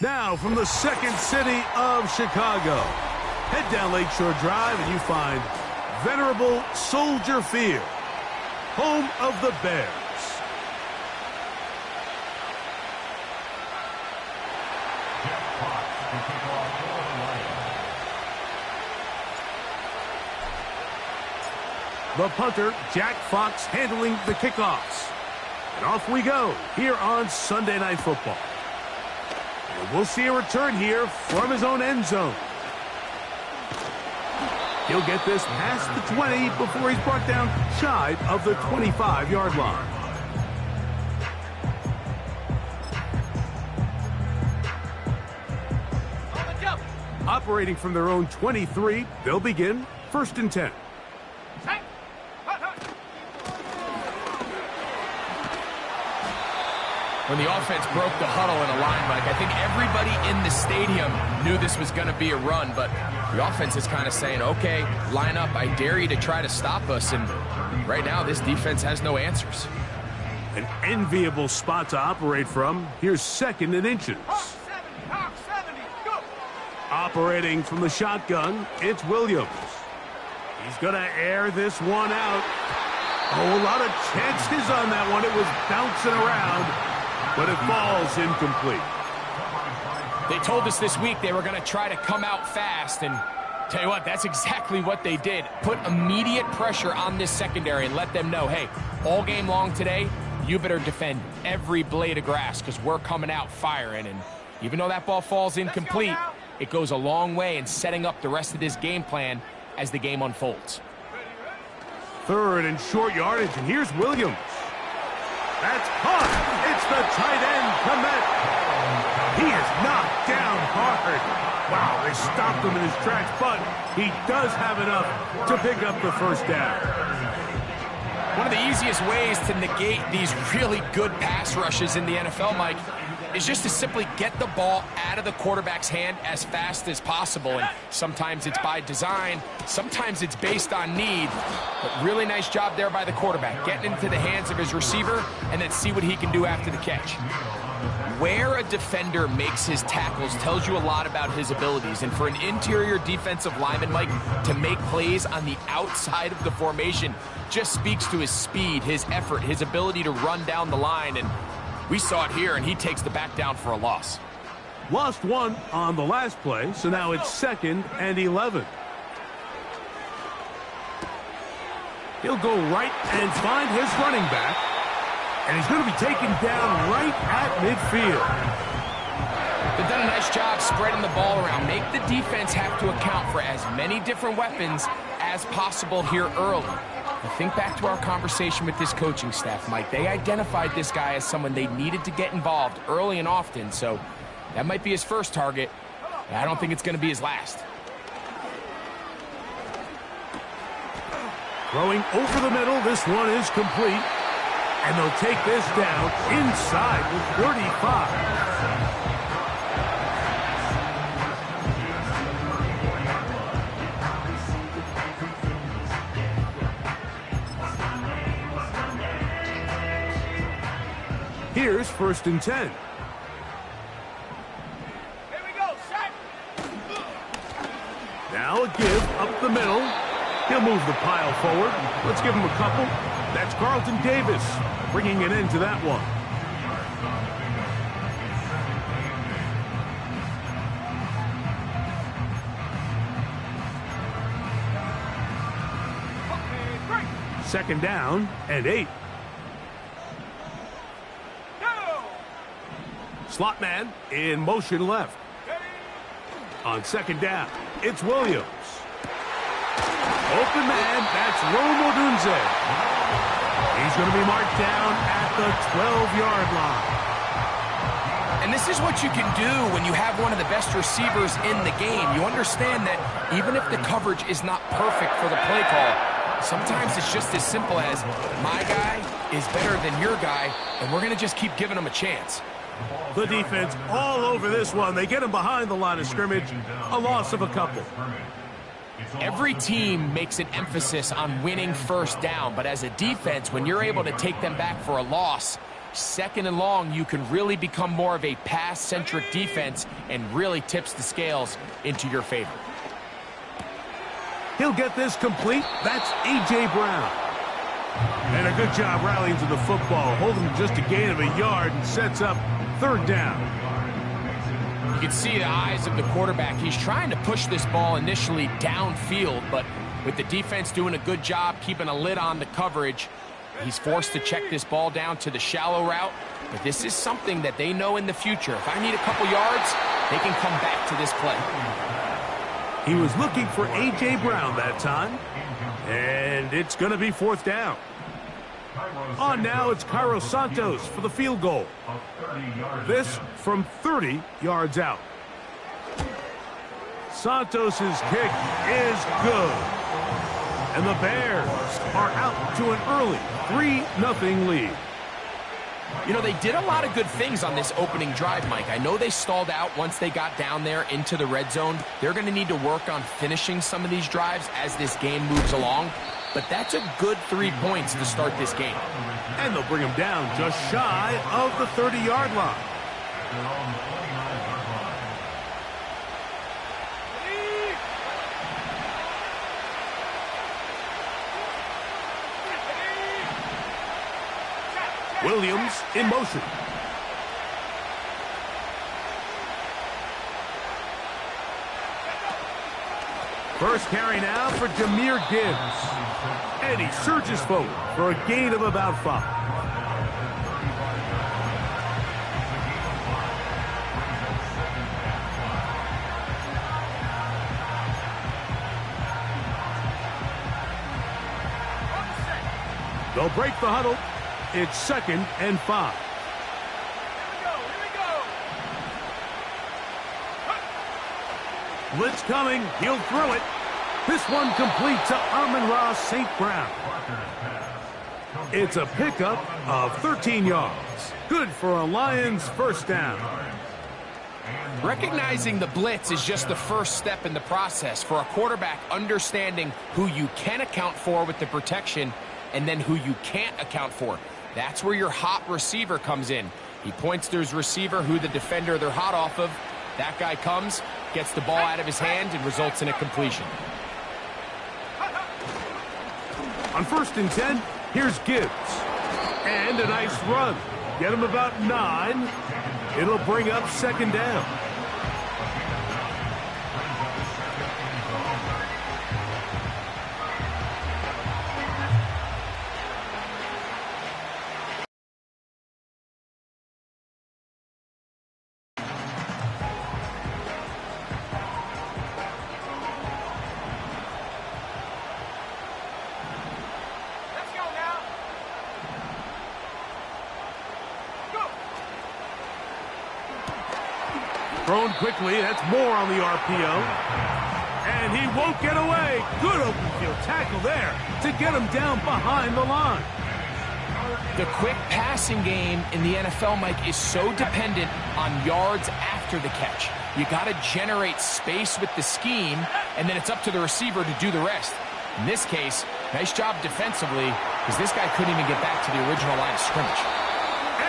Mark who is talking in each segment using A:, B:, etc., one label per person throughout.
A: Now, from the second city of Chicago, head down Lakeshore Drive and you find venerable Soldier Field, home of the Bears. The punter, Jack Fox, handling the kickoffs. And off we go here on Sunday Night Football. And we'll see a return here from his own end zone. He'll get this past the 20 before he's brought down shy of the 25-yard line. Operating from their own 23, they'll begin 1st and 10.
B: When the offense broke the huddle in a line, Mike, I think everybody in the stadium knew this was going to be a run, but the offense is kind of saying, okay, line up, I dare you to try to stop us, and right now this defense has no answers.
A: An enviable spot to operate from. Here's 2nd and inches. Operating from the shotgun, it's Williams. He's going to air this one out. Oh, a lot of chances on that one. It was bouncing around, but it falls incomplete.
B: They told us this week they were going to try to come out fast, and tell you what, that's exactly what they did. Put immediate pressure on this secondary and let them know, hey, all game long today, you better defend every blade of grass because we're coming out firing. And even though that ball falls incomplete, it goes a long way in setting up the rest of this game plan as the game unfolds.
A: 3rd and short yardage, and here's Williams. That's caught. It's the tight end, Komet. He is knocked down hard. Wow, they stopped him in his tracks, but he does have enough to pick up the 1st down.
B: One of the easiest ways to negate these really good pass rushes in the NFL, Mike, is just to simply get the ball out of the quarterback's hand as fast as possible. And sometimes it's by design, sometimes it's based on need. But really nice job there by the quarterback, getting into the hands of his receiver and then see what he can do after the catch. Where a defender makes his tackles tells you a lot about his abilities. And for an interior defensive lineman, Mike, to make plays on the outside of the formation just speaks to his speed, his effort, his ability to run down the line. And we saw it here, and he takes the back down for a loss.
A: Lost one on the last play, so now it's 2nd and 11. He'll go right and find his running back, and he's going to be taken down right at midfield.
B: They've done a nice job spreading the ball around. Make the defense have to account for as many different weapons as possible here early. Now think back to our conversation with this coaching staff, Mike. They identified this guy as someone they needed to get involved early and often, so that might be his first target. I don't think it's going to be his last.
A: Throwing over the middle, this one is complete. And they'll take this down inside the 35. Here's 1st and 10.
C: Here we go, set.
A: Now a give up the middle. He'll move the pile forward. Let's give him a couple. That's Carlton Davis bringing an end to that one. Second down and 8. Slot man in motion left. On 2nd down, it's Williams. Open man, that's Rome Odunze. He's going to be marked down at the 12-yard line.
B: And this is what you can do when you have one of the best receivers in the game. You understand that even if the coverage is not perfect for the play call, sometimes it's just as simple as my guy is better than your guy, and we're going to just keep giving him a chance.
A: The defense all over this one. They get him behind the line of scrimmage. A loss of a couple.
B: Every team makes an emphasis on winning 1st down, but as a defense, when you're able to take them back for a loss, Second and long, you can really become more of a pass-centric defense and really tips the scales into your favor.
A: He'll get this complete. That's A.J. Brown. And a good job rallying to the football, holding just a gain of a yard and sets up third down.
B: You can see the eyes of the quarterback. He's trying to push this ball initially downfield, but with the defense doing a good job keeping a lid on the coverage, he's forced to check this ball down to the shallow route. But this is something that they know in the future. If I need a couple yards, they can come back to this play.
A: He was looking for A.J. Brown that time, and it's going to be fourth down. On now, it's Cairo Santos for the field goal. This from 30 yards out. Santos's kick is good. And the Bears are out to an early 3-0 lead.
B: You know, they did a lot of good things on this opening drive, Mike. I know they stalled out once they got down there into the red zone. They're going to need to work on finishing some of these drives as this game moves along. But that's a good 3 points to start this game.
A: And they'll bring him down just shy of the 30-yard line. Williams in motion. First carry now for Jahmyr Gibbs. And he surges forward for a gain of about 5. They'll break the huddle. It's 2nd and 5. Blitz coming. He'll throw it. This one complete to Amon-Ra St. Brown. It's a pickup of 13 yards. Good for a Lions first down.
B: Recognizing the blitz is just the first step in the process for a quarterback, understanding who you can account for with the protection and then who you can't account for. That's where your hot receiver comes in. He points to his receiver, who the defender they're hot off of. That guy comes, gets the ball out of his hand, and results in a completion.
A: On 1st and 10, here's Gibbs. And a nice run. Get him about 9. It'll bring up 2nd down. Thrown quickly. That's more on the RPO. And he won't get away. Good open field tackle there to get him down behind the line.
B: The quick passing game in the NFL, Mike, is so dependent on yards after the catch. You got to generate space with the scheme, and then it's up to the receiver to do the rest. In this case, nice job defensively, because this guy couldn't even get back to the original line of scrimmage.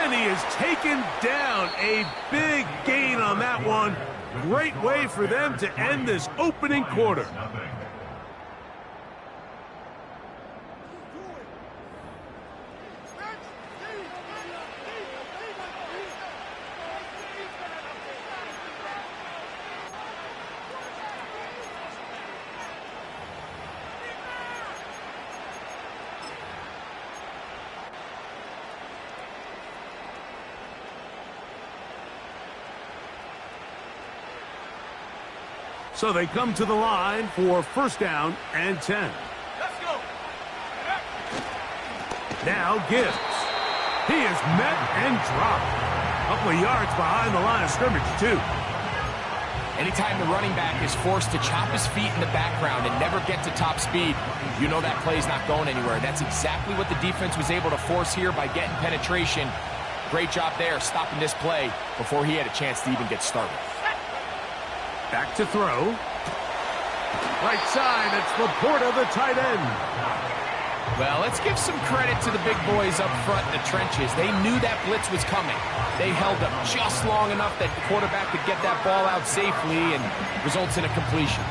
A: And he is taken down. A big gain on that one. Great way for them to end this opening quarter. So they come to the line for 1st down and 10.
C: Let's go.
A: Now Gibbs. He is met and dropped. A couple of yards behind the line of scrimmage, too.
B: Anytime the running back is forced to chop his feet in the background and never get to top speed, you know that play's not going anywhere. That's exactly what the defense was able to force here by getting penetration. Great job there, stopping this play before he had a chance to even get started.
A: Back to throw. Right side, it's Laporta, the tight end.
B: Well, let's give some credit to the big boys up front in the trenches. They knew that blitz was coming. They held up just long enough that the quarterback could get that ball out safely and results in a completion.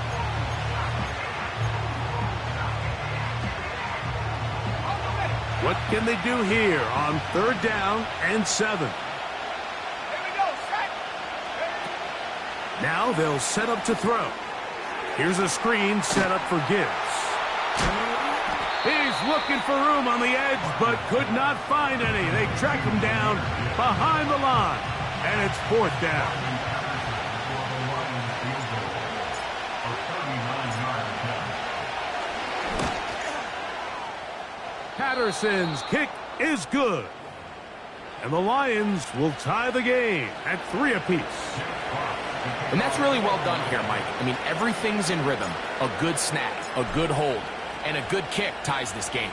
A: What can they do here on 3rd down and 7? Now they'll set up to throw. Here's a screen set up for Gibbs. He's looking for room on the edge, but could not find any. They track him down behind the line, and it's 4th down. Patterson's kick is good. And the Lions will tie the game at 3 apiece.
B: And that's really well done here, Mike. I mean, everything's in rhythm. A good snap, a good hold, and a good kick ties this game.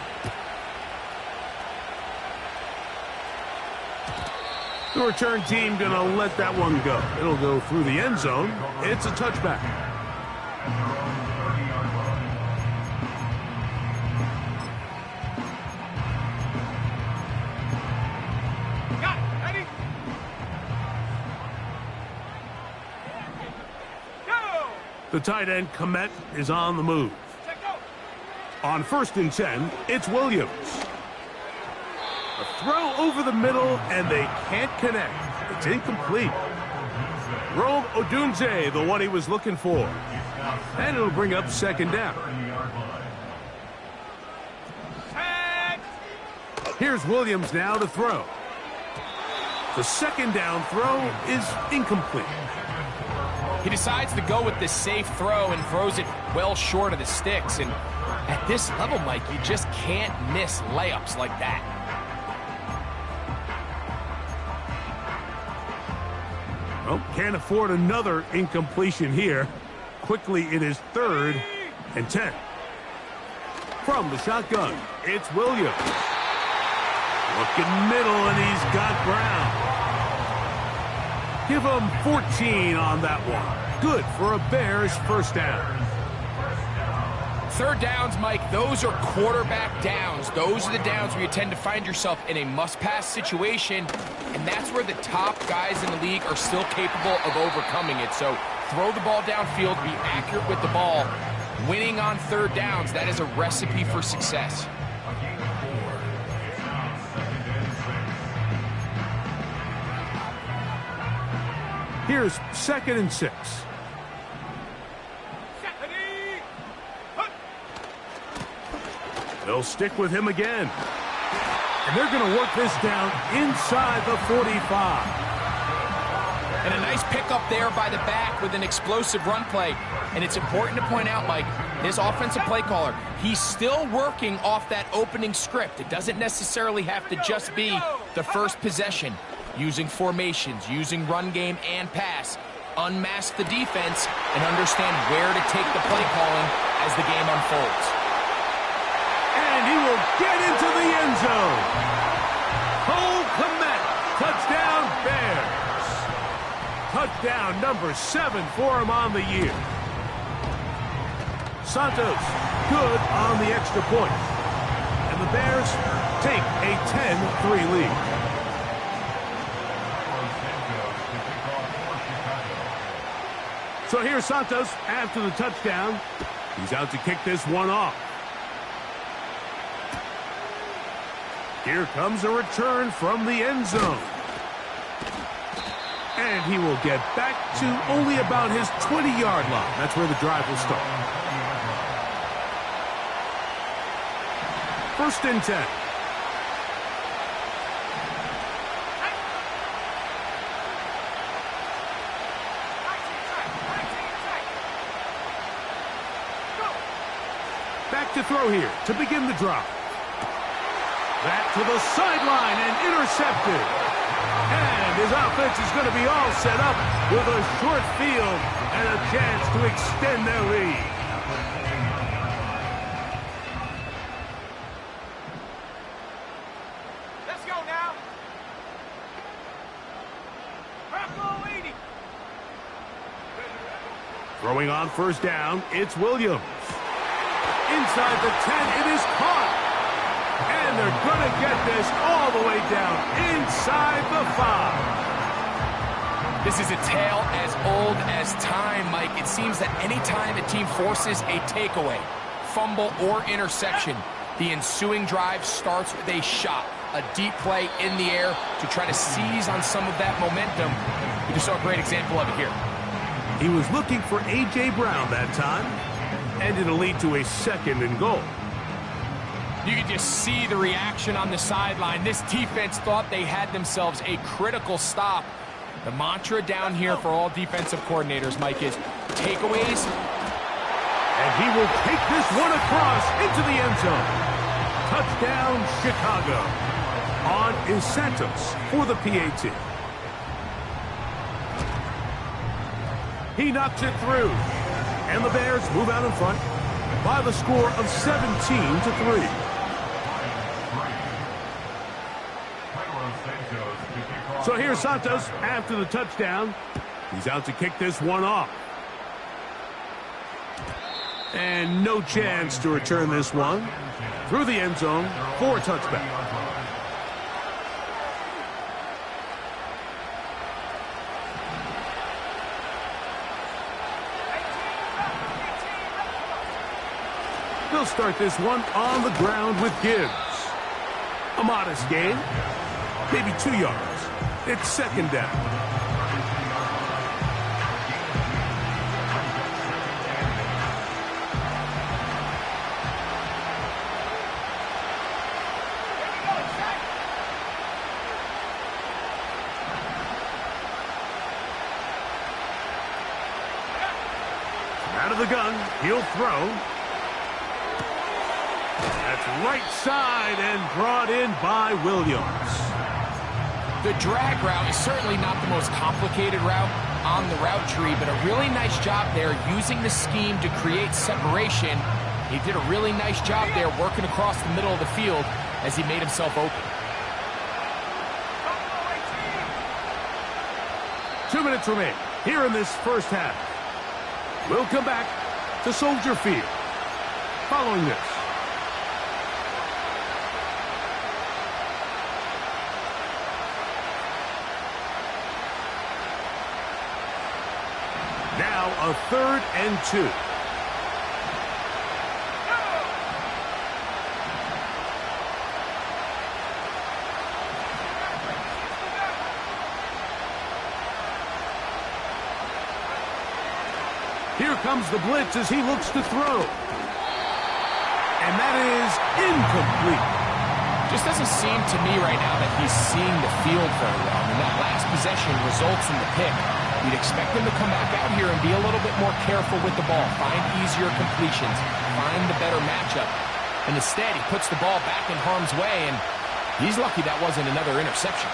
A: The return team going to let that one go. It'll go through the end zone. It's a touchback. The tight end, Kmet, is on the move. On 1st and 10, it's Williams. A throw over the middle, and they can't connect. It's incomplete. Rome Odunze, the one he was looking for. And it'll bring up 2nd down. Here's Williams now to throw. The 2nd down throw is incomplete.
B: He decides to go with this safe throw and throws it well short of the sticks. And at this level, Mike, you just can't miss layups like that.
A: Well, can't afford another incompletion here. Quickly, it is 3rd and 10. From the shotgun, it's Williams. Looking middle, and he's got Brown. Give him 14 on that one. Good for a Bears 1st down.
B: 3rd downs, Mike, those are quarterback downs. Those are the downs where you tend to find yourself in a must-pass situation, and that's where the top guys in the league are still capable of overcoming it. So throw the ball downfield, be accurate with the ball. Winning on 3rd downs, that is a recipe for success.
A: Here's 2nd and 6. They'll stick with him again. And they're going to work this down inside the 45.
B: And a nice pickup there by the back with an explosive run play. And it's important to point out, Mike, this offensive play caller, he's still working off that opening script. It doesn't necessarily have to just be the first possession. Using formations, using run game and pass. Unmask the defense and understand where to take the play calling as the game unfolds.
A: And he will get into the end zone. Cole Kmet, touchdown Bears. Touchdown number 7 for him on the year. Santos, good on the extra point. And the Bears take a 10-3 lead. So here's Santos after the touchdown. He's out to kick this one off. Here comes a return from the end zone. And he will get back to only about his 20-yard line. That's where the drive will start. 1st and 10. Back to throw here to begin the drive. Back to the sideline and intercepted. And his offense is going to be all set up with a short field and a chance to extend their lead.
C: Let's go now. Bravo 80.
A: Throwing on 1st down, it's Williams. Inside the 10, it is caught. And they're going to get this all the way down inside the 5.
B: This is a tale as old as time, Mike. It seems that anytime a team forces a takeaway, fumble, or interception, the ensuing drive starts with a shot, a deep play in the air to try to seize on some of that momentum. We just saw a great example of it here.
A: He was looking for A.J. Brown that time, and it'll lead to a 2nd and goal.
B: You can just see the reaction on the sideline. This defense thought they had themselves a critical stop. The mantra down here for all defensive coordinators, Mike, is takeaways.
A: And he will take this one across into the end zone. Touchdown, Chicago. On is Santos for the PAT. He knocks it through. And the Bears move out in front by the score of 17-3. So here's Santos after the touchdown. He's out to kick this one off. And no chance to return this one. Through the end zone for a touchback. They'll start this one on the ground with Gibbs. A modest gain, maybe 2 yards. It's 2nd down. Out of the gun, he'll throw. That's right side and brought in by Williams.
B: The drag route is certainly not the most complicated route on the route tree, but a really nice job there using the scheme to create separation. He did a really nice job there working across the middle of the field as he made himself open.
A: 2 minutes remain here in this first half. We'll come back to Soldier Field following this. Now a 3rd and 2. Here comes the blitz as he looks to throw. And that is incomplete.
B: Just doesn't seem to me right now that he's seeing the field very well. And that last possession results in the pick. You'd expect him to come back out here and be a little bit more careful with the ball, find easier completions, find the better matchup. And instead, he puts the ball back in harm's way, and he's lucky that wasn't another interception.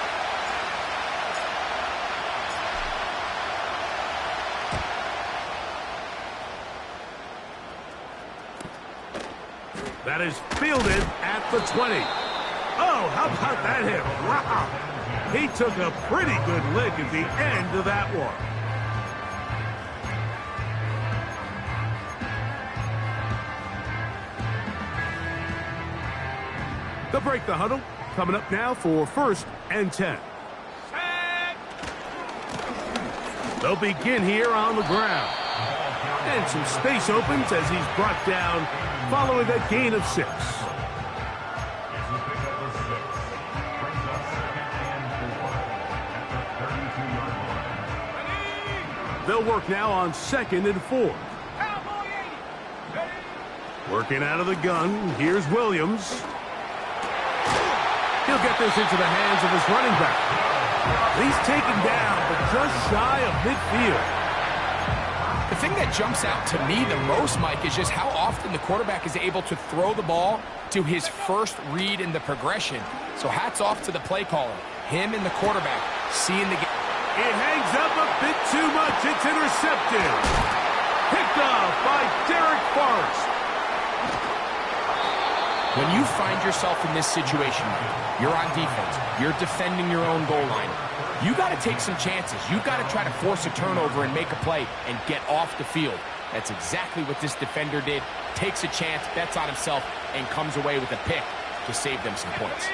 A: That is fielded at the 20. Oh, how about that hit? Wow. He took a pretty good lick at the end of that one. They'll break the huddle. Coming up now for 1st and 10. They'll begin here on the ground. And some space opens as he's brought down following a gain of 6. They'll work now on 2nd and 4. Working out of the gun, here's Williams. He'll get this into the hands of his running back. He's taken down, but just shy of midfield.
B: The thing that jumps out to me the most, Mike, is just how often the quarterback is able to throw the ball to his first read in the progression. So hats off to the play caller. Him and the quarterback seeing the game.
A: It hangs up a bit too much. It's intercepted. Picked off by Derek Forrest.
B: When you find yourself in this situation, you're on defense, you're defending your own goal line, you got to take some chances. You got to try to force a turnover and make a play and get off the field. That's exactly what this defender did. Takes a chance, bets on himself, and comes away with a pick. to save them some points.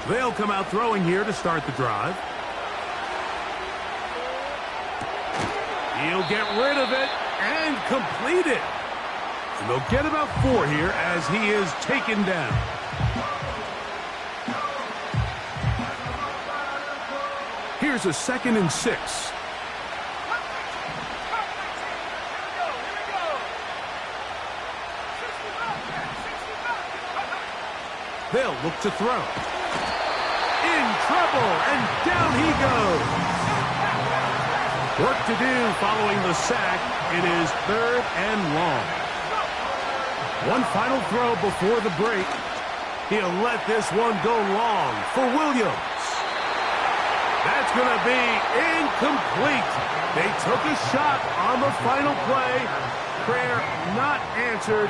A: They'll come out throwing here to start the drive. He'll get rid of it and complete it. And they'll get about 4 here as he is taken down. Here's a 2nd and 6. They'll look to throw. In trouble, and down he goes. Work to do following the sack. It is 3rd and long. One final throw before the break. He'll let this one go long for Williams. That's going to be incomplete. They took a shot on the final play. Prayer not answered.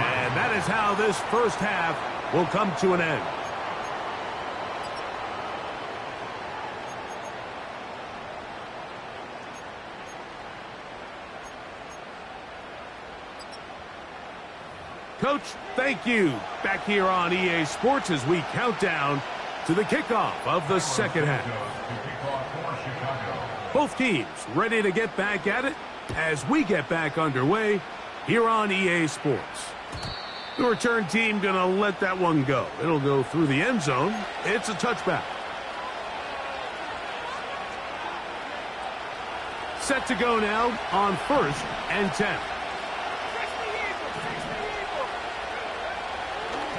A: And that is how this first half will come to an end. Coach, thank you. Back here on EA Sports as we count down to the kickoff of the second half. Both teams ready to get back at it as we get back underway here on EA Sports. The return team going to let that one go. It'll go through the end zone. It's a touchback. Set to go now on 1st and 10.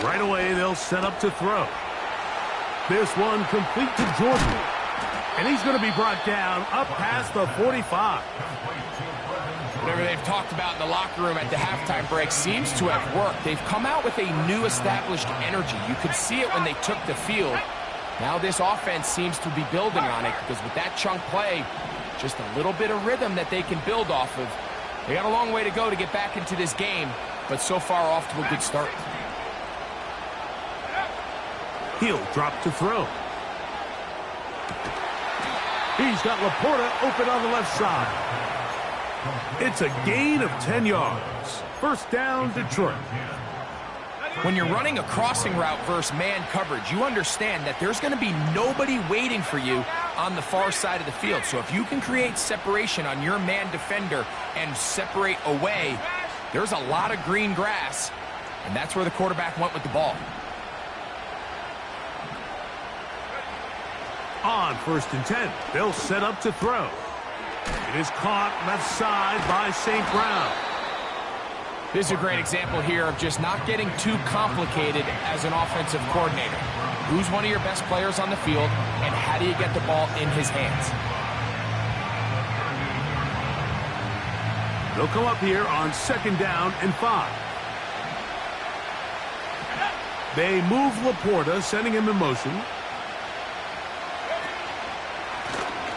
A: Right away, they'll set up to throw. This one complete to Jordan. And he's going to be brought down up past the 45.
B: Whatever they've talked about in the locker room at the halftime break seems to have worked. They've come out with a new established energy. You could see it when they took the field. Now this offense seems to be building on it because with that chunk play, just a little bit of rhythm that they can build off of. They got a long way to go to get back into this game, but so far off to a good start.
A: He'll drop to throw. He's got Laporta open on the left side. It's a gain of 10 yards. First down, Detroit.
B: When you're running a crossing route versus man coverage, you understand that there's going to be nobody waiting for you on the far side of the field. So if you can create separation on your man defender and separate away, there's a lot of green grass, and that's where the quarterback went with the ball.
A: On 1st and 10, they'll set up to throw. It is caught left side by St. Brown.
B: This is a great example here of just not getting too complicated as an offensive coordinator. Who's one of your best players on the field, and how do you get the ball in his hands?
A: They'll come up here on 2nd down and 5. They move Laporta, sending him in motion.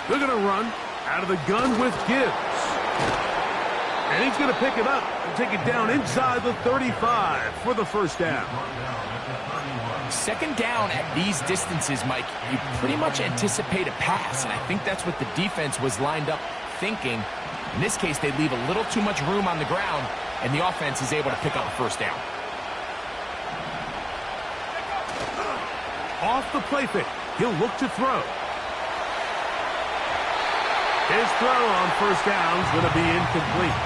A: They're going to run out of the gun with Gibbs. And he's going to pick it up and take it down inside the 35 for the first down.
B: 2nd down at these distances, Mike, you pretty much anticipate a pass, and I think that's what the defense was lined up thinking. In this case, they leave a little too much room on the ground, and the offense is able to pick up a first down.
A: Off the play fake, he'll look to throw. His throw on 1st down is going to be incomplete.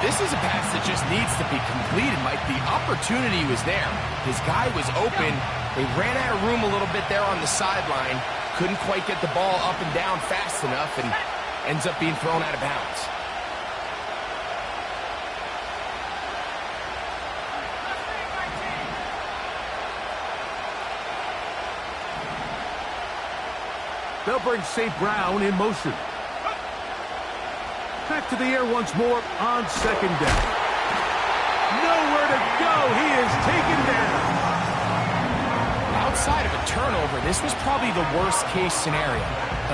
B: This is a pass that just needs to be completed, Mike. The opportunity was there. His guy was open. They ran out of room a little bit there on the sideline. Couldn't quite get the ball up and down fast enough, and ends up being thrown out of bounds.
A: They'll bring St. Brown in motion. Back to the air once more on 2nd down. Nowhere to go. He is taken down.
B: Outside of a turnover, this was probably the worst-case scenario.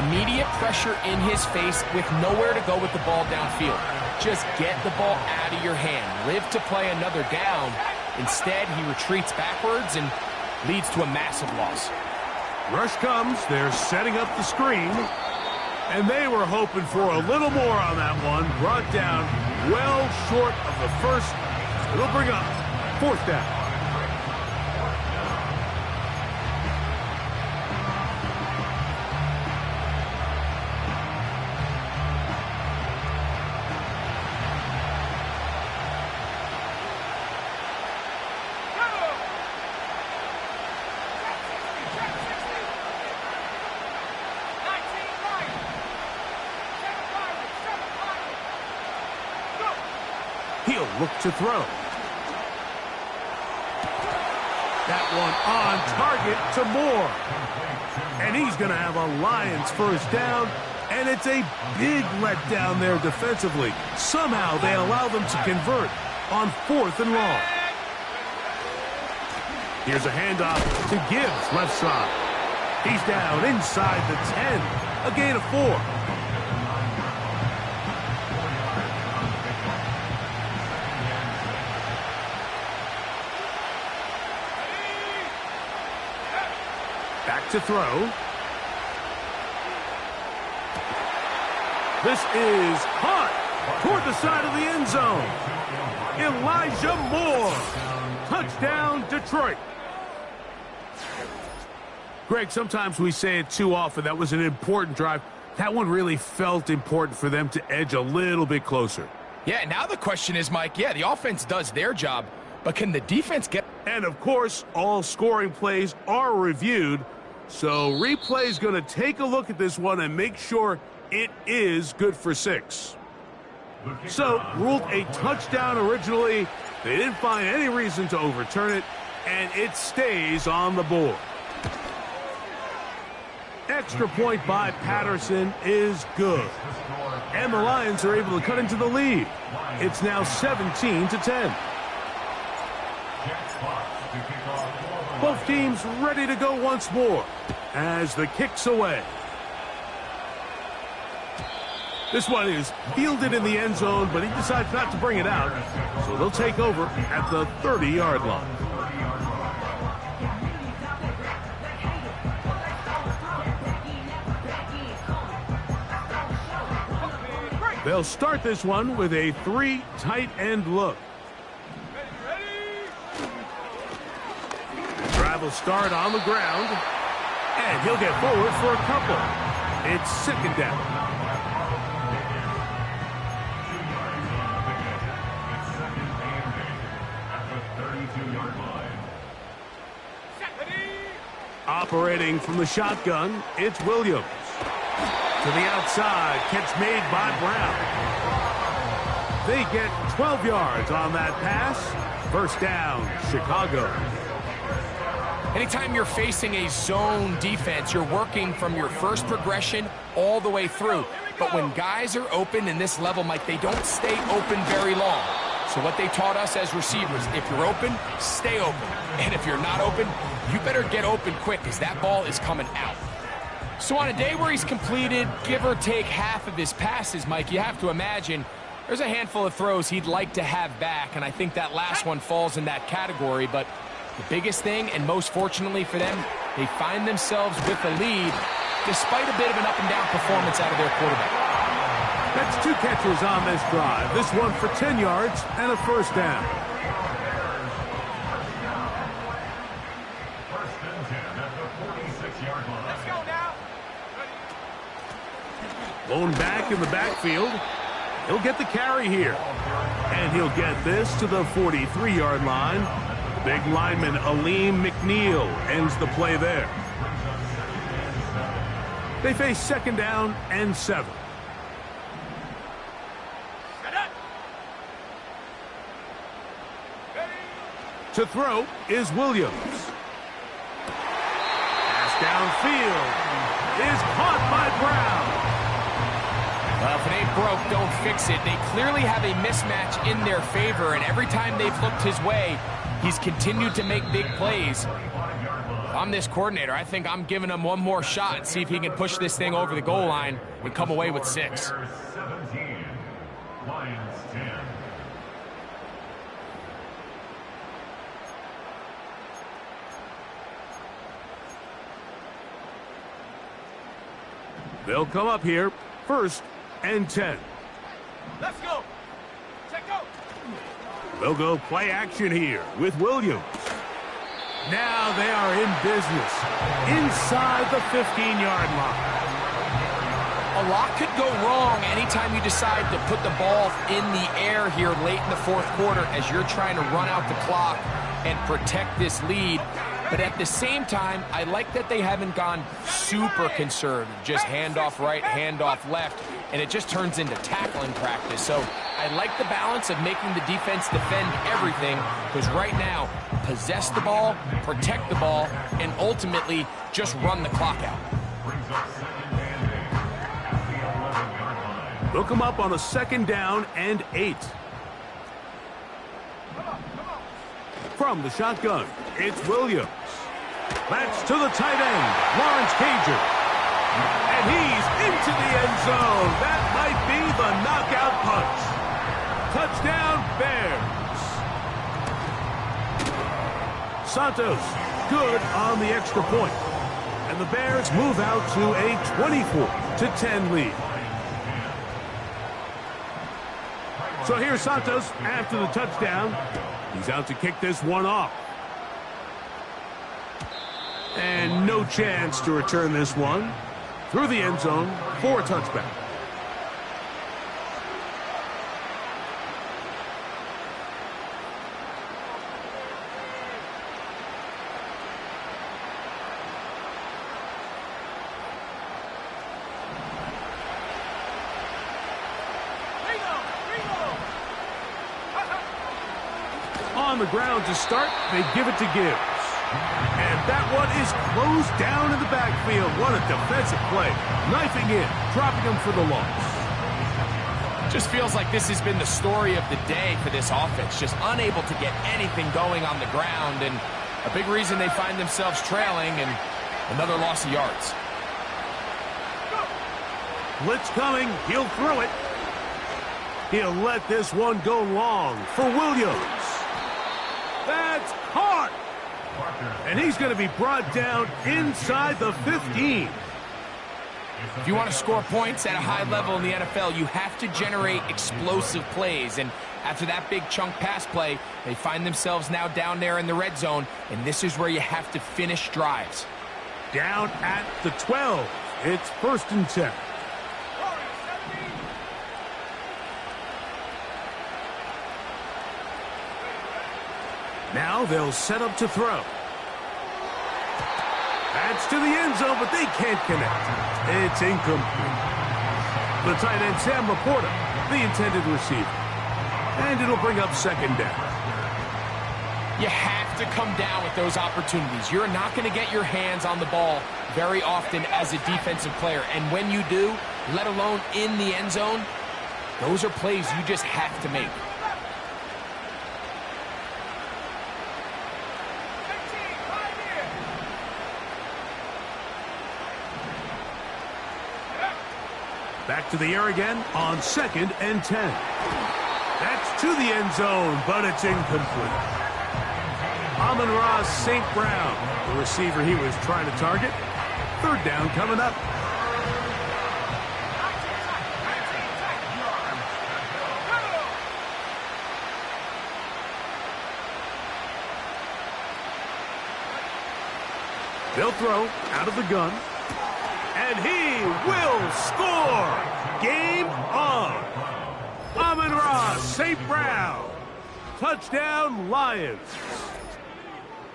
B: Immediate pressure in his face with nowhere to go with the ball downfield. Just get the ball out of your hand. Live to play another down. Instead, he retreats backwards and leads to a massive loss.
A: Rush comes. They're setting up the screen. And they were hoping for a little more on that one. Brought down well short of the first. It'll bring up fourth down. He'll look to throw. That one on target to Moore. And he's going to have a Lions first down. And it's a big letdown there defensively. Somehow they allow them to convert on 4th and long. Here's a handoff to Gibbs, left side. He's down inside the 10. A gain of 4. Back to throw. This is caught toward the side of the end zone. Elijah Moore. Touchdown, Detroit. Greg, sometimes we say it too often. That was an important drive. That one really felt important for them to edge a little bit closer.
B: Yeah, now the question is, Mike, yeah, the offense does their job, but can the defense get...
A: And, of course, all scoring plays are reviewed. So replay's going to take a look at this one and make sure it is good for 6. So ruled a touchdown originally. They didn't find any reason to overturn it, and it stays on the board. Extra point by Patterson is good. And the Lions are able to cut into the lead. It's now 17-10. Both teams ready to go once more as the kick's away. This one is fielded in the end zone, but he decides not to bring it out. So they'll take over at the 30-yard line. They'll start this one with a 3 tight end look. Drive will start on the ground, and he'll get forward for a couple. It's 2nd down. Operating from the shotgun, it's Williams. To the outside, catch made by Brown. They get 12 yards on that pass. First down, Chicago.
B: Anytime you're facing a zone defense, you're working from your first progression all the way through. But when guys are open in this level, Mike, they don't stay open very long. So what they taught us as receivers, if you're open, stay open. And if you're not open, you better get open quick because that ball is coming out. So on a day where he's completed, give or take half of his passes, Mike, you have to imagine there's a handful of throws he'd like to have back, and I think that last one falls in that category. But the biggest thing, and most fortunately for them, they find themselves with a lead despite a bit of an up-and-down performance out of their quarterback.
A: That's 2 catches on this drive. This one for 10 yards and a first down.
C: Let's go now.
A: Blown back in the backfield. He'll get the carry here. And he'll get this to the 43-yard line. Big lineman Aleem McNeil ends the play there. They face 2nd down and 7. To throw is Williams. Pass downfield is caught by Brown.
B: Well, if it ain't broke, don't fix it. They clearly have a mismatch in their favor, and every time they've looked his way, he's continued to make big plays. If I'm this coordinator, I think I'm giving him one more shot and see if he can push this thing over the goal line and come away with 6.
A: They'll come up here, 1st and 10.
C: Let's go. Check go.
A: They'll go play action here with Williams. Now they are in business inside the 15-yard line.
B: A lot could go wrong anytime you decide to put the ball in the air here late in the 4th quarter as you're trying to run out the clock and protect this lead. But at the same time, I like that they haven't gone super conservative, just handoff right, handoff left, and it just turns into tackling practice. So I like the balance of making the defense defend everything, because right now, possess the ball, protect the ball, and ultimately just run the clock out.
A: Look them up on a 2nd down and 8. From the shotgun, it's Williams. That's to the tight end, Lawrence Cager. And he's into the end zone. That might be the knockout punch. Touchdown, Bears. Santos, good on the extra point. And the Bears move out to a 24-10 lead. So here's Santos after the touchdown. He's out to kick this one off. And no chance to return this one through the end zone for a touchback. On the ground to start, they give it to Gibbs. And that one is closed down in the backfield. What a defensive play. Knifing in, dropping him for the loss.
B: Just feels like this has been the story of the day for this offense. Just unable to get anything going on the ground. And a big reason they find themselves trailing, and another loss of yards.
A: Blitz coming. He'll throw it. He'll let this one go long for Williams. That's caught. And he's going to be brought down inside the 15.
B: If you want to score points at a high level in the NFL, you have to generate explosive plays. And after that big chunk pass play, they find themselves now down there in the red zone. And this is where you have to finish drives.
A: Down at the 12. It's 1st and 10. Now they'll set up to throw. That's to the end zone, but they can't connect. It's incomplete. The tight end, Sam Laporta, the intended receiver. And it'll bring up 2nd down.
B: You have to come down with those opportunities. You're not going to get your hands on the ball very often as a defensive player. And when you do, let alone in the end zone, those are plays you just have to make.
A: Back to the air again on 2nd and 10. That's to the end zone, but it's incomplete. Amon-Ra St. Brown, the receiver he was trying to target. 3rd down coming up. They'll throw out of the gun. And he will score! Game on! Amon-Ra St. Brown. Touchdown, Lions.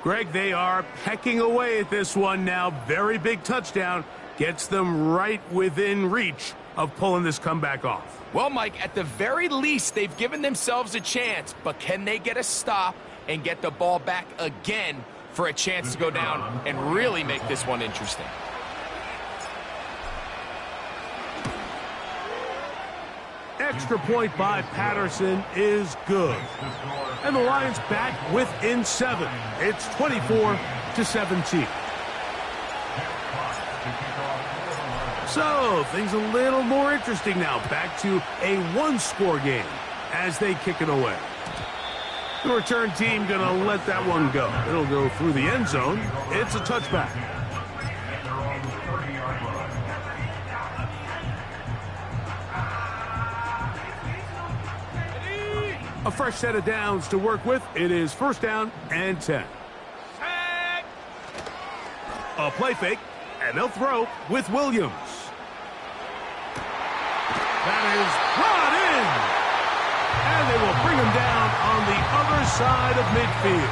A: Greg, they are pecking away at this one now. Very big touchdown. Gets them right within reach of pulling this comeback off.
B: Well, Mike, at the very least, they've given themselves a chance. But can they get a stop and get the ball back again for a chance to go down and really make this one interesting?
A: Extra point by Patterson is good. And the Lions back within 7. It's 24-17. So, things a little more interesting now. Back to a 1-score game as they kick it away. The return team going to let that one go. It'll go through the end zone. It's a touchback. A fresh set of downs to work with. It is first down and 10.
C: Set.
A: A play fake, and they'll throw with Williams. That is brought in. And they will bring him down on the other side of midfield.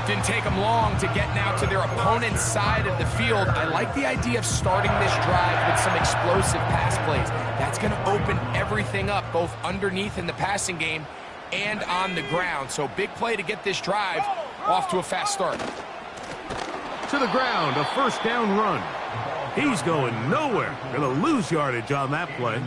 B: Didn't take them long to get now to their opponent's side of the field. I like the idea of starting this drive with some explosive pass plays. That's going to open everything up, both underneath in the passing game and on the ground. So big play to get this drive off to a fast start.
A: To the ground, a first down run. He's going nowhere. Going to lose yardage on that play.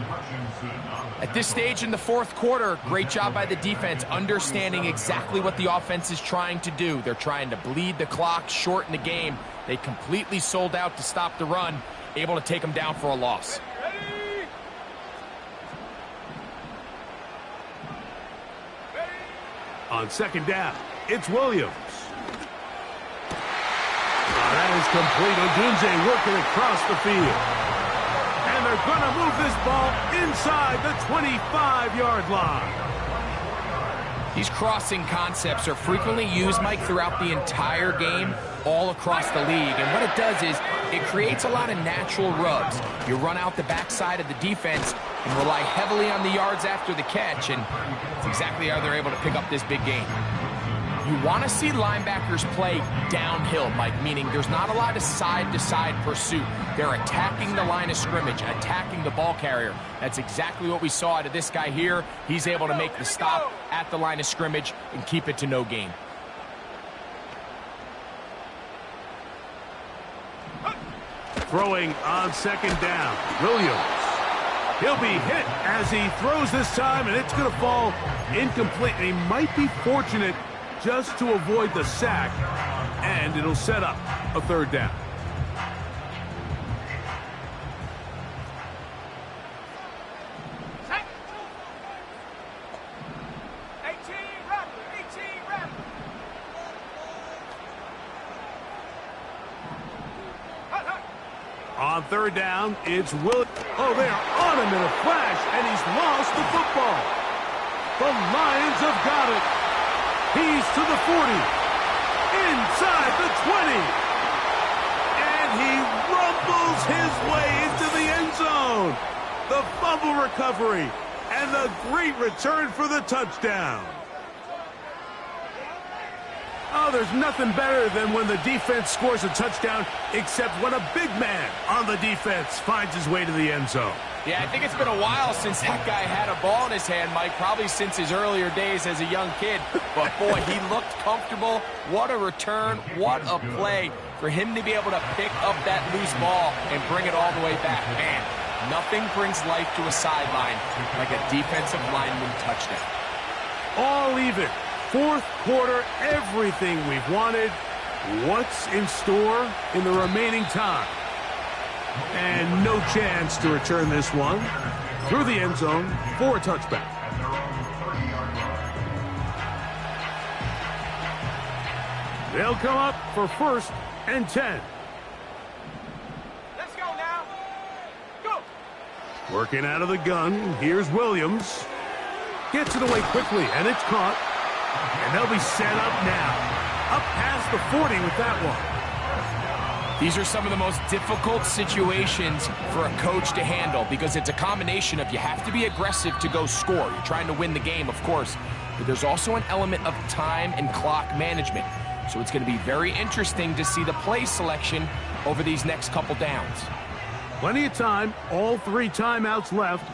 B: At this stage in the fourth quarter, great job by the defense, understanding exactly what the offense is trying to do. They're trying to bleed the clock, shorten the game. They completely sold out to stop the run, able to take them down for a loss.
A: On second down, it's Williams. That is complete. Odunze working across the field. And they're going to move this ball inside the 25-yard line.
B: These crossing concepts are frequently used, Mike, throughout the entire game, all across the league. And what it does is it creates a lot of natural rubs. You run out the backside of the defense and rely heavily on the yards after the catch, and it's exactly how they're able to pick up this big gain. You want to see linebackers play downhill, Mike, meaning there's not a lot of side-to-side pursuit. They're attacking the line of scrimmage, attacking the ball carrier. That's exactly what we saw out of this guy here. He's able to make the stop at the line of scrimmage and keep it to no gain.
A: Throwing on second down, Williams. He'll be hit as he throws this time, and it's going to fall incomplete. And he might be fortunate just to avoid the sack, and it'll set up a third down.
C: Set. 18 Rattler. 18 Rattler. Hut, hut.
A: On third down, it's Will. Oh, they're on him in a flash, and he's lost the football. The Lions have got it. He's to the 40, inside the 20, and he rumbles his way into the end zone. The fumble recovery and the great return for the touchdown. Oh, there's nothing better than when the defense scores a touchdown, except when a big man on the defense finds his way to the end zone.
B: Yeah, I think it's been a while since that guy had a ball in his hand, Mike, probably since his earlier days as a young kid. But, boy, he looked comfortable. What a return. What a play for him to be able to pick up that loose ball and bring it all the way back. Man, nothing brings life to a sideline like a defensive lineman touchdown.
A: All even. Fourth quarter, everything we've wanted. What's in store in the remaining time? And no chance to return this one through the end zone for a touchback. They'll come up for first and 10.
C: Let's go now. Go.
A: Working out of the gun, here's Williams. Gets it away quickly, and it's caught. And they'll be set up now. Up past the 40 with that one.
B: These are some of the most difficult situations for a coach to handle because it's a combination of you have to be aggressive to go score. You're trying to win the game, of course, but there's also an element of time and clock management. So it's going to be very interesting to see the play selection over these next couple downs.
A: Plenty of time, all 3 timeouts left.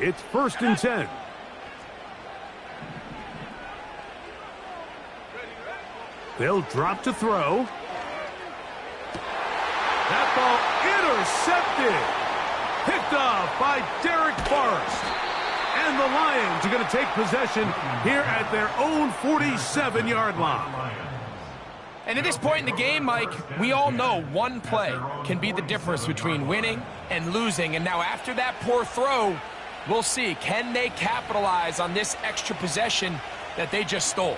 A: It's first and 10. They'll drop to throw. That ball intercepted. Picked off by Derek Forrest. And the Lions are going to take possession here at their own 47-yard line.
B: And at this point in the game, Mike, we all know one play can be the difference between winning and losing. And now after that poor throw, we'll see, can they capitalize on this extra possession that they just stole?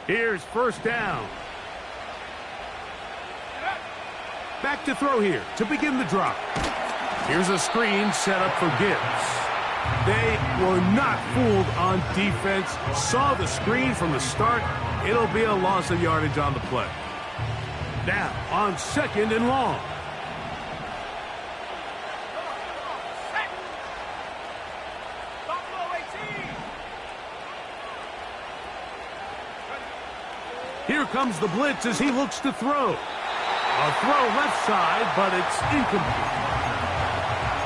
A: Here's first down. Back to throw here to begin the drop. Here's a screen set up for Gibbs. They were not fooled on defense. Saw the screen from the start. It'll be a loss of yardage on the play. Now on second and long. Here comes the blitz as he looks to throw. A throw left side, but it's incomplete.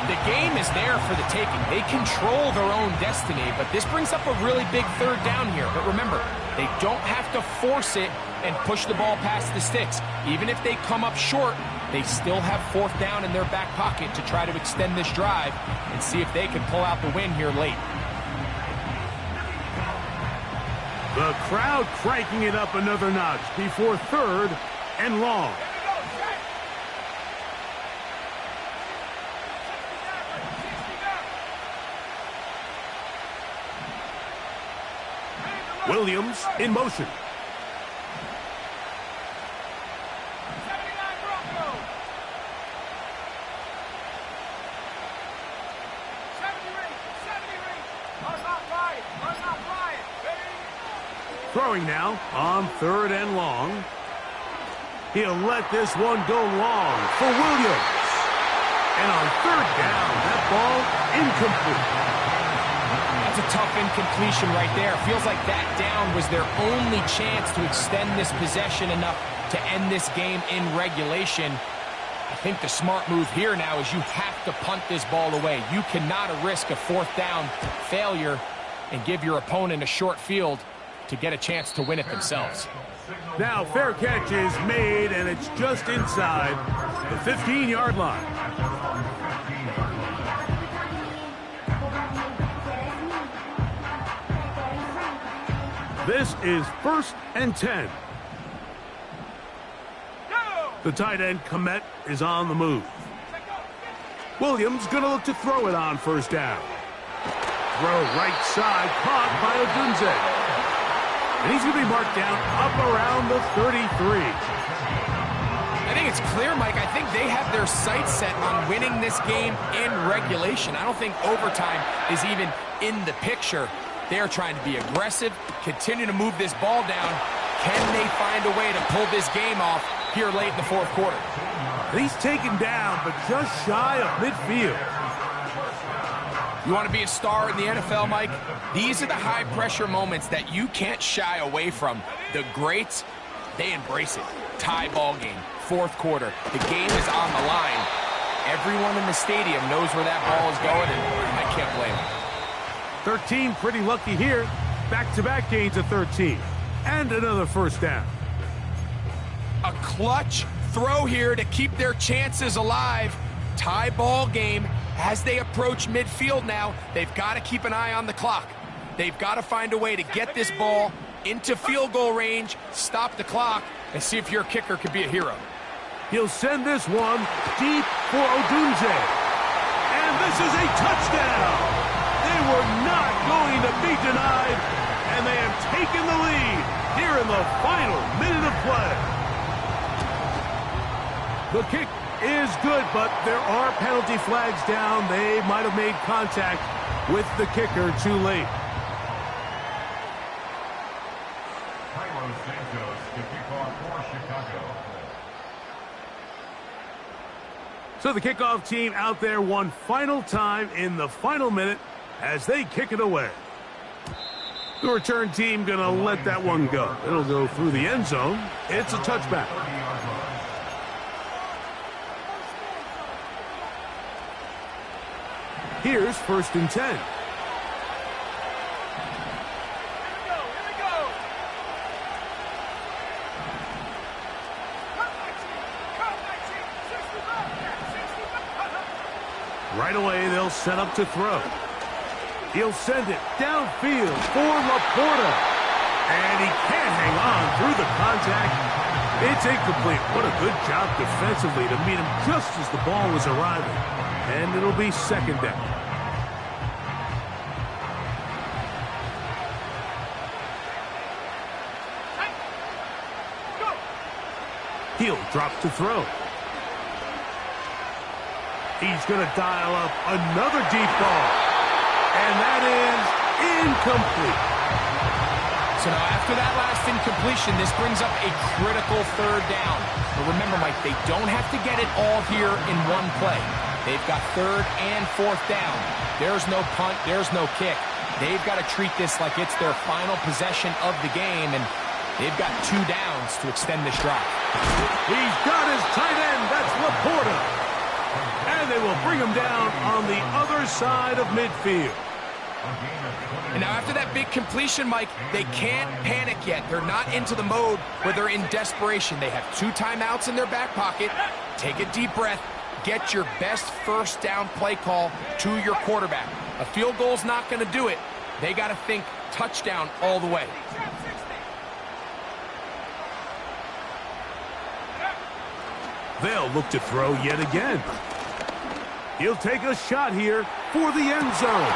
B: The game is there for the taking. They control their own destiny, but this brings up a really big third down here. But remember, they don't have to force it and push the ball past the sticks. Even if they come up short, they still have fourth down in their back pocket to try to extend this drive and see if they can pull out the win here late.
A: The crowd cranking it up another notch before third and long. Williams in motion. Throwing now on third and long. He'll let this one go long for Williams. And on third down, that ball incomplete.
B: That's a tough incompletion right there. Feels like that down was their only chance to extend this possession enough to end this game in regulation. I think the smart move here now is you have to punt this ball away. You cannot risk a fourth down failure and give your opponent a short field to get a chance to win it themselves.
A: Now fair catch is made, and it's just inside the 15-yard line. This is first and 10. The tight end, Komet, is on the move. Williams gonna look to throw it on first down. Throw right side, caught by Odunze. And he's going to be marked down up around the 33.
B: I think it's clear, Mike. I think they have their sights set on winning this game in regulation. I don't think overtime is even in the picture. They're trying to be aggressive, continue to move this ball down. Can they find a way to pull this game off here late in the fourth quarter?
A: He's taken down, but just shy of midfield.
B: You want to be a star in the NFL, Mike? These are the high-pressure moments that you can't shy away from. The greats, they embrace it. Tie ball game, fourth quarter. The game is on the line. Everyone in the stadium knows where that ball is going, and I can't blame them.
A: 13, pretty lucky here. Back-to-back gains of 13. And another first down.
B: A clutch throw here to keep their chances alive. Tie ball game. As they approach midfield now, they've got to keep an eye on the clock. They've got to find a way to get this ball into field goal range, stop the clock, and see if your kicker could be a hero.
A: He'll send this one deep for Odunze. And this is a touchdown. They were not going to be denied, and they have taken the lead here in the final minute of play. The kick is good, but there are penalty flags down. They might have made contact with the kicker too late. So the kickoff team out there one final time in the final minute as they kick it away. The return team gonna let that one go. It'll go through the end zone. It's a touchback. Here's first and 10. Right away, they'll set up to throw. He'll send it downfield for Laporta. And he can't hang on through the contact. It's incomplete. What a good job defensively to meet him just as the ball was arriving. And it'll be second down. He'll drop to throw. He's going to dial up another deep ball. And that is incomplete.
B: So now after that last incompletion, this brings up a critical third down. But remember, Mike, they don't have to get it all here in one play. They've got third and fourth down. There's no punt, there's no kick. They've got to treat this like it's their final possession of the game, and they've got 2 downs to extend this drive.
A: He's got his tight end, that's Laporta. And they will bring him down on the other side of midfield.
B: And now after that big completion, Mike, they can't panic yet. They're not into the mode where they're in desperation. They have 2 timeouts in their back pocket. Take a deep breath. Get your best first down play call to your quarterback. A field goal's not going to do it. They got to think touchdown all the way.
A: They'll look to throw yet again. He'll take a shot here for the end zone.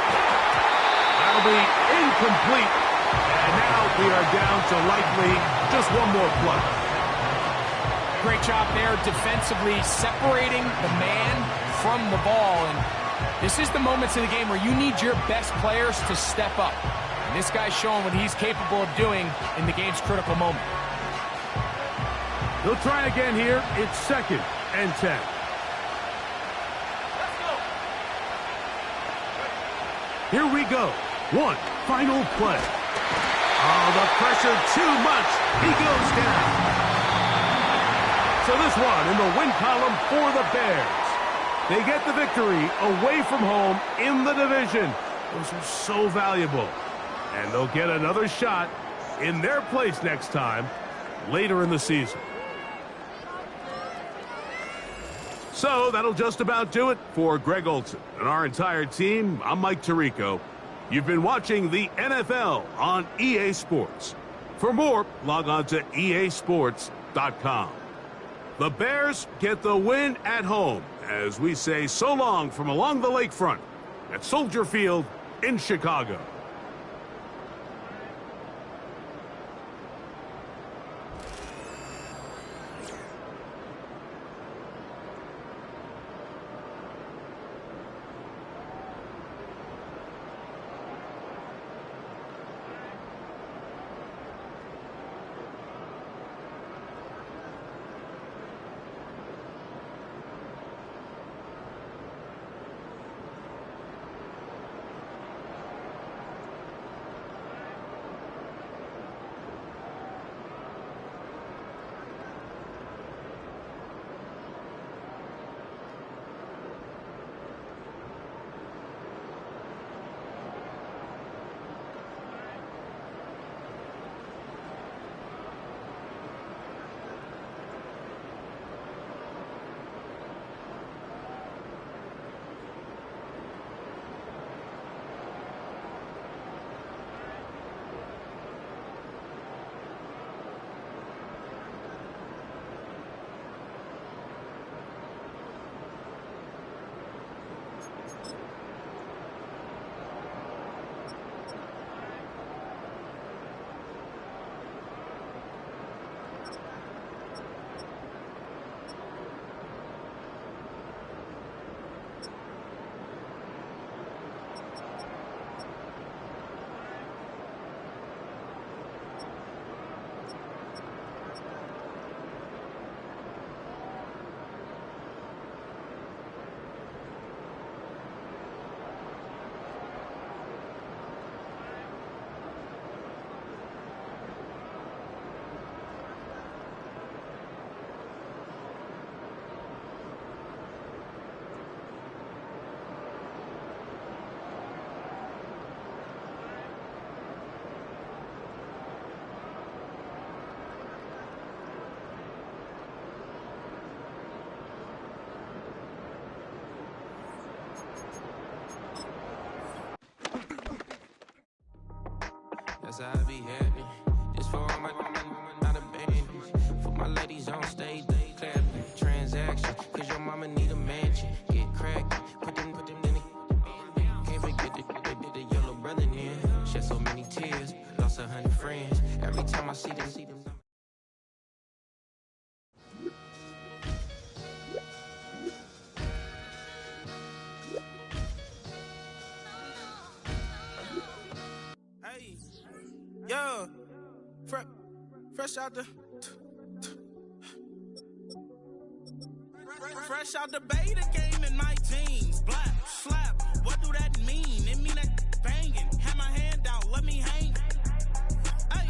A: That'll be incomplete. And now we are down to likely just one more play.
B: Great job there defensively, separating the man from the ball. And this is the moments in the game where you need your best players to step up. And this guy's showing what he's capable of doing in the game's critical moment.
A: They'll try again here. It's 2nd and 10. Here we go. One final play. Oh, the pressure too much. He goes down. So this one in the win column for the Bears. They get the victory away from home in the division. Those are so valuable. And they'll get another shot in their place next time later in the season. So that'll just about do it for Greg Olson and our entire team. I'm Mike Tirico. You've been watching the NFL on EA Sports. For more, log on to easports.com. The Bears get the win at home as we say so long from along the lakefront at Soldier Field in Chicago.
D: That's how I be happy. This for all my not a bandage. For my ladies on stage, they clapping. Transaction, cause your mama need a mansion. Get cracked, put them in the. Can't forget the yellow brother in. Shed so many tears, lost 100 friends. Every time I see them.
E: Fresh out the beta game in my jeans. Black, slap, what do that mean? It mean that banging. Have my hand out, let me hang. Hey,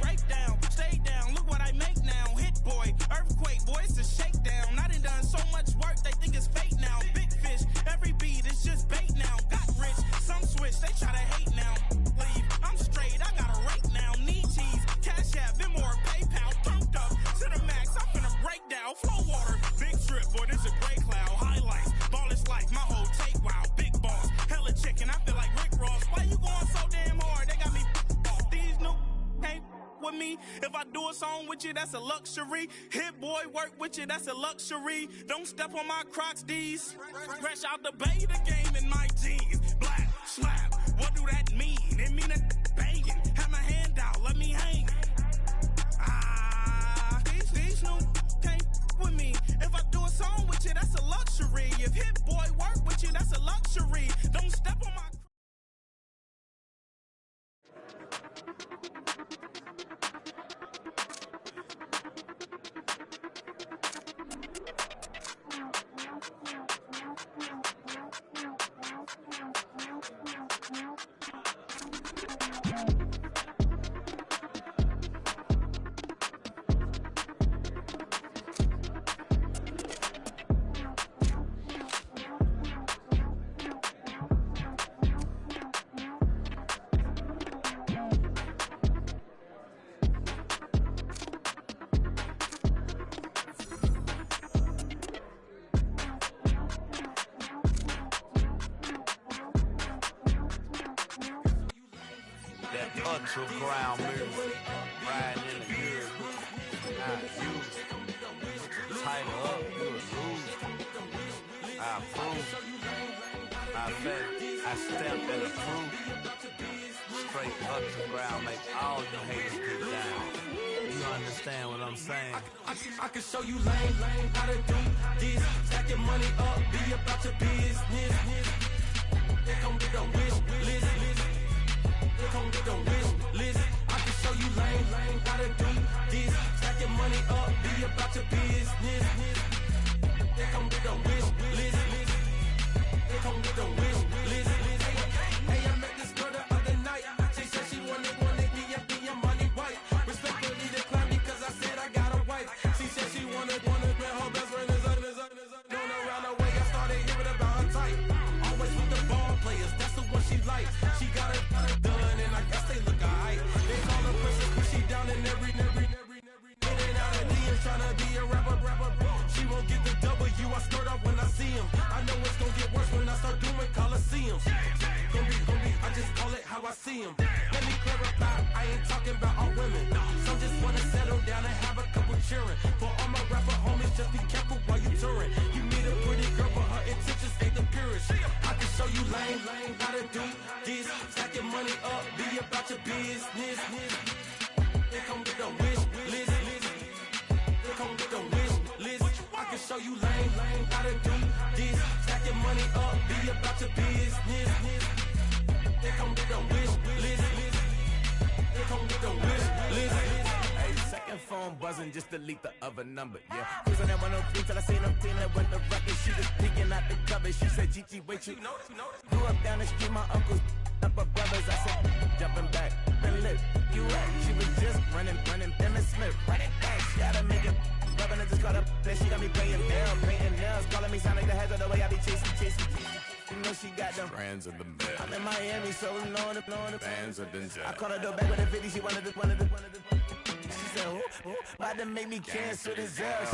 E: break down, stay down, look what I make now. Hit boy, earthquake, boy, it's a shakedown. I done so much work, they think it's fake now. Big fish, every beat is just bait now. Got rich, some switch, they try to hate now. Leave, I'm straight, I got a rate now. Need cheese, cash app, Venmo, PayPal. Turned up to the max, I'm finna break down. Flow water, big trip, boy, this a gray cloud. Highlights, ball is life, my whole take, wow. Big boss, hella chicken, I feel like Rick Ross. Why you going so damn hard? They got me off. These new can't with me. If I do a song with you, that's a luxury. Hit boy, work with you, that's a luxury. Don't step on my Crocs, D's. Fresh out the beta game in my jeans. Black, slap, what do that mean? It mean a banging. Have my hand out, let me hang. These new can't with me. If I do a song with you, that's a luxury. If hit boy work with you, that's a luxury. Don't step on my
F: Ultra ground music, riding in the good, not used. Tighten up, you'll lose. I approve. I bet I step in the proof. Straight ultra ground, make all you haters get down. You understand what I'm saying?
D: I can show you lame, how to do this. Stacking money up, be about your business. They come with a wish list. They come with a wish list. I can show you lame, how to do this. Stacking money up, be about your business. They come with a wish list. They come with a wish list. Hey, I met this girl the other night. She said she wanted me and be a money white. Respectfully declined because I said I got a wife. She said she wanted when her best friend is known around the way. I started hearing about her type. Always with the ball players, that's the one she likes. She got it done, and I guess they look alright. They call her princess, cause she down in every. In and out of DMs, tryna be a rapper. She won't get the W, I skirt up when I see him. I know it's gonna get worse when I start doing Coliseums. Gonna be, I just call it how I see him. Let me clarify, I ain't talking about all women. Some just wanna settle down and have a couple cheering. For all my rapper homies, just be careful while you touring. You meet a pretty girl, but her intentions ain't the purest. I can show you lame, how to do this. Stacking money up, be about your business. They come with a wish list. They come with a wish list. I can show you lame, how to do this. Stacking money up, be about your business. They come with a wish list. They come with a wish list.
F: Hey, second phone buzzing, just delete the other number, yeah. Cruising at 103 till I seen them feeling with the record. She was peeking out the cover. She said, Gigi, wait, you grew up down the street, my uncles up her brothers. I said, jumping back, been lit. You at? She was just running, Dennis Smith, running back. She had to make it, rubbing, I just caught up. Then she got me playing nails, painting nails, calling me Sonic the Hedgehog the way I be chasing. You know she got them
A: Brands of the bed.
F: I'm in Miami, so we know the
A: Bands of the jet.
F: I caught her door back with a 50, she wanted the. She said, about to make me cancel this out.